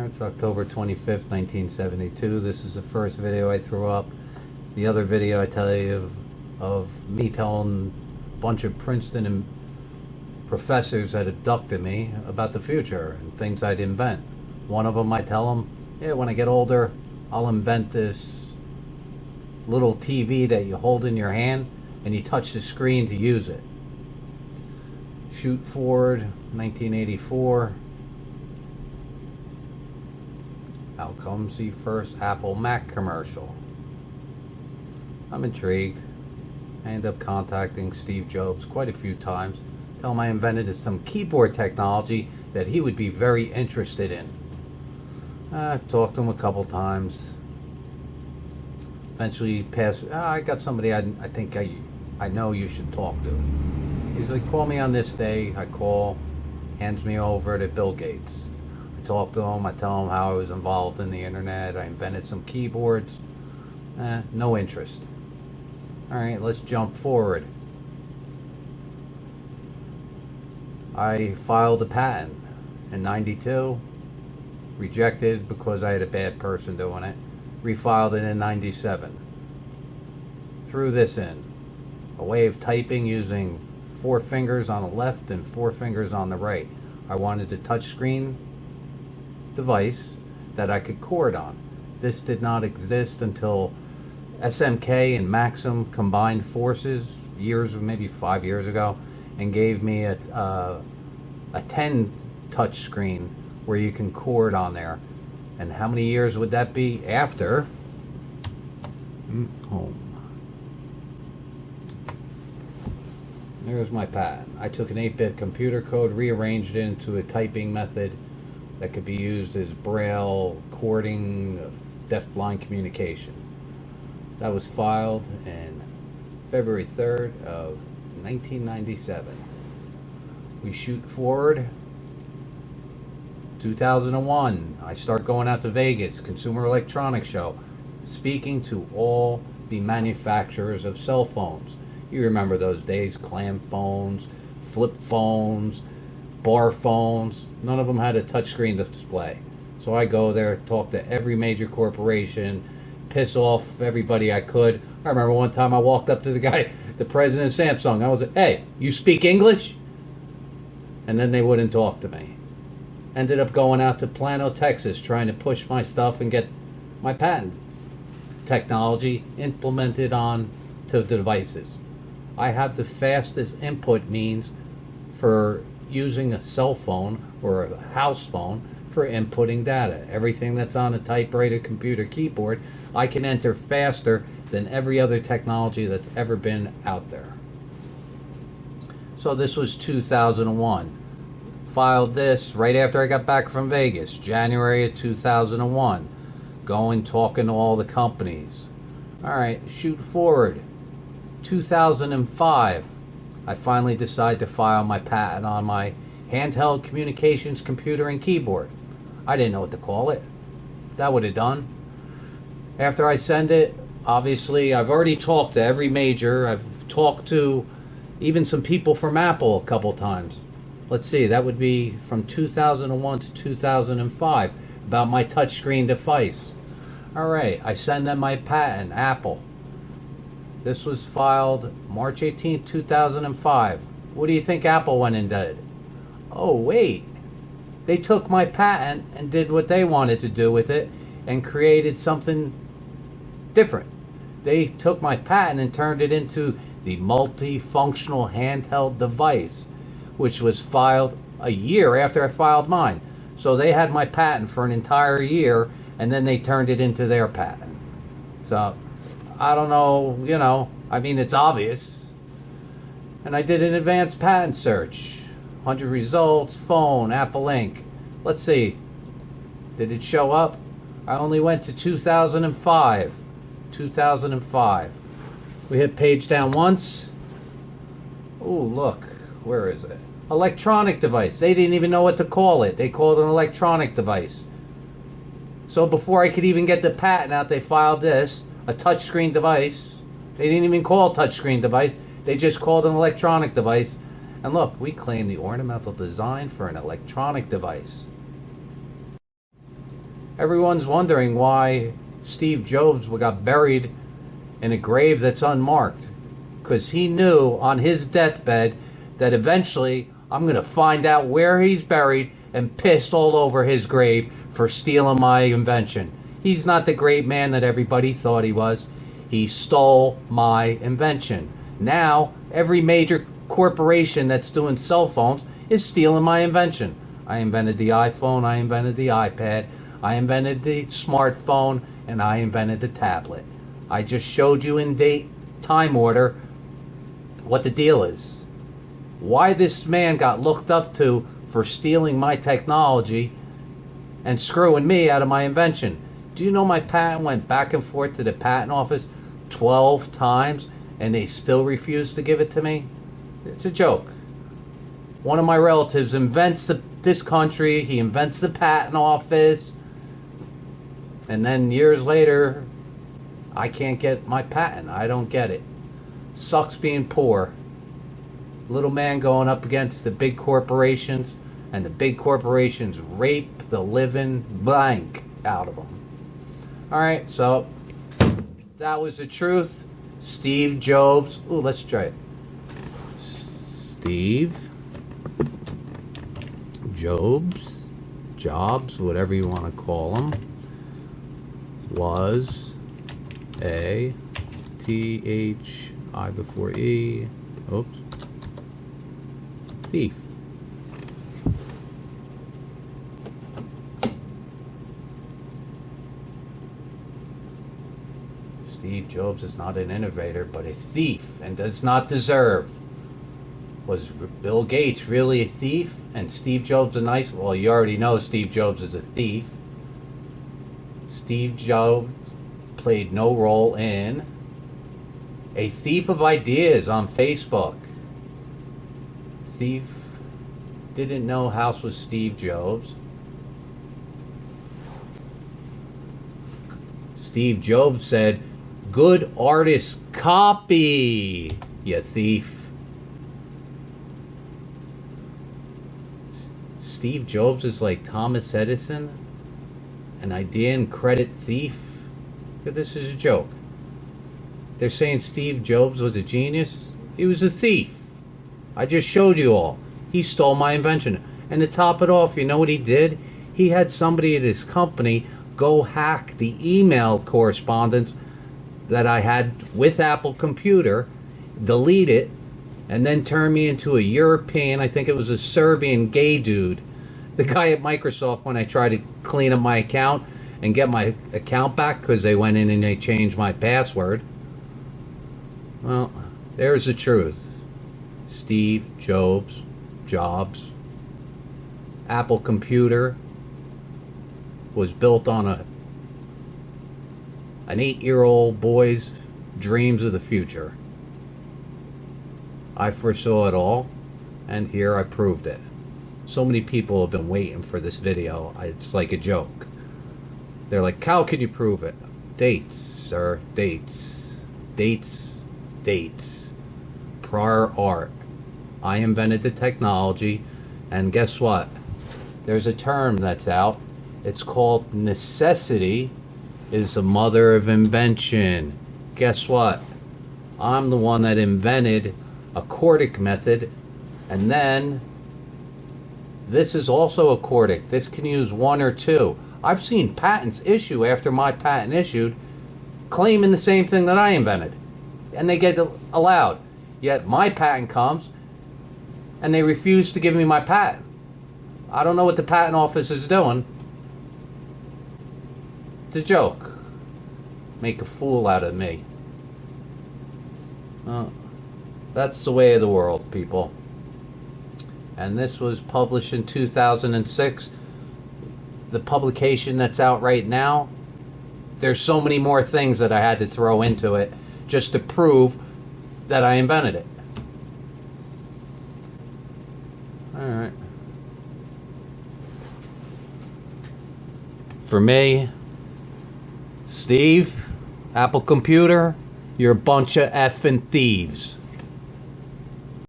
It's October 25th, 1972. This is the first video I threw up. The other video I tell you of me telling a bunch of Princeton and professors that abducted me about the future and things I'd invent. One of them I tell them, yeah, when I get older, I'll invent this little TV that you hold in your hand and you touch the screen to use it. Shoot forward, 1984. Out comes the first Apple Mac commercial. I'm intrigued. I end up contacting Steve Jobs quite a few times. Tell him I invented some keyboard technology that he would be very interested in. I talked to him a couple times. Eventually passed. I got somebody I think I know you should talk to. He's like, call me on this day. I call, hands me over to Bill Gates. I talk to him. I tell him how I was involved in the internet. I invented some keyboards. No interest. All right, let's jump forward. I filed a patent in '92. Rejected because I had a bad person doing it. Refiled it in '97. Threw this in. A way of typing using 4 fingers on the left and 4 fingers on the right. I wanted a touchscreen device that I could chord on. This did not exist until SMK and Maxim combined forces maybe 5 years ago, and gave me a 10 touch screen where you can chord on there. And how many years would that be after home? There's my patent. I took an 8-bit computer code, rearranged it into a typing method that could be used as braille chording of deaf-blind communication. That was filed in February 3rd of 1997. We shoot forward. 2001, I start going out to Vegas, Consumer Electronics Show, speaking to all the manufacturers of cell phones. You remember those days, clam phones, flip phones, bar phones. None of them had a touchscreen display. So I go there, talk to every major corporation, piss off everybody I could. I remember one time I walked up to the guy, the president of Samsung. I was like, hey, you speak English? And then they wouldn't talk to me. Ended up going out to Plano, Texas, trying to push my stuff and get my patent technology implemented on to the devices. I have the fastest input means for using a cell phone or a house phone for inputting data. Everything that's on a typewriter, computer, keyboard, I can enter faster than every other technology that's ever been out there. So this was 2001. Filed this right after I got back from Vegas, January of 2001. Going, talking to all the companies. All right, shoot forward. 2005, I finally decide to file my patent on my handheld communications computer and keyboard. I didn't know what to call it. That would have done. After I send it, obviously, I've already talked to every major. I've talked to even some people from Apple a couple times. Let's see, that would be from 2001 to 2005 about my touchscreen device. All right, I send them my patent, Apple. This was filed March 18, 2005. What do you think Apple went and did? Oh, wait. They took my patent and did what they wanted to do with it and created something different. They took my patent and turned it into the multifunctional handheld device, which was filed a year after I filed mine. So they had my patent for an entire year, and then they turned it into their patent. So, I don't know, I mean, it's obvious. And I did an advanced patent search. 100 results, phone, Apple Inc. Let's see. Did it show up? I only went to 2005. 2005. We hit page down once. Ooh, look. Where is it? Electronic device. They didn't even know what to call it. They called it an electronic device. So before I could even get the patent out, they filed this, a touchscreen device. They didn't even call it touchscreen device. They just called it an electronic device. And look, we claim the ornamental design for an electronic device. Everyone's wondering why Steve Jobs got buried in a grave that's unmarked. Because he knew on his deathbed that eventually I'm going to find out where he's buried and piss all over his grave for stealing my invention. He's not the great man that everybody thought he was. He stole my invention. Now, every major corporation that's doing cell phones is stealing my invention. I invented the iPhone, I invented the iPad, I invented the smartphone, and I invented the tablet. I just showed you in time order what the deal is. Why this man got looked up to for stealing my technology and screwing me out of my invention. Do you know my patent went back and forth to the patent office 12 times and they still refused to give it to me? It's a joke. One of my relatives invents this country, he invents the patent office, and then years later, I can't get my patent. I don't get it. Sucks being poor. Little man going up against the big corporations, and the big corporations rape the living blank out of them. Alright, so that was the truth. Steve Jobs. Ooh, let's try it. Steve Jobs, whatever you want to call him, was a T-H-I before E, oops, thief. Steve Jobs is not an innovator, but a thief, and does not deserve. Was Bill Gates really a thief? And Steve Jobs a nice... Well, you already know Steve Jobs is a thief. Steve Jobs played no role in a thief of ideas on Facebook. Thief didn't know house was Steve Jobs. Steve Jobs said, "Good artist copy, you thief." Steve Jobs is like Thomas Edison, an idea and credit thief. This is a joke. They're saying Steve Jobs was a genius. He was a thief. I just showed you all. He stole my invention. And to top it off, you know what he did? He had somebody at his company go hack the email correspondence that I had with Apple Computer, delete it, and then turn me into a European, I think it was a Serbian gay dude. The guy at Microsoft, when I tried to clean up my account and get my account back because they went in and they changed my password. Well, there's the truth. Steve Jobs, Apple Computer was built on an 8-year-old boy's dreams of the future. I foresaw it all, and here I proved it. So many people have been waiting for this video. It's like a joke. They're like, how can you prove it? Dates, sir. Dates. Prior art. I invented the technology, and guess what? There's a term that's out. It's called necessity is the mother of invention. Guess what? I'm the one that invented a quartic method, and then this is also a quartic. This can use 1 or 2. I've seen patents issue after my patent issued claiming the same thing that I invented, and they get allowed. Yet my patent comes and they refuse to give me my patent. I don't know what the patent office is doing. It's a joke. Make a fool out of me. That's the way of the world, people. And this was published in 2006. The publication that's out right now, there's so many more things that I had to throw into it just to prove that I invented it. Alright. For me, Steve, Apple Computer, you're a bunch of effing thieves.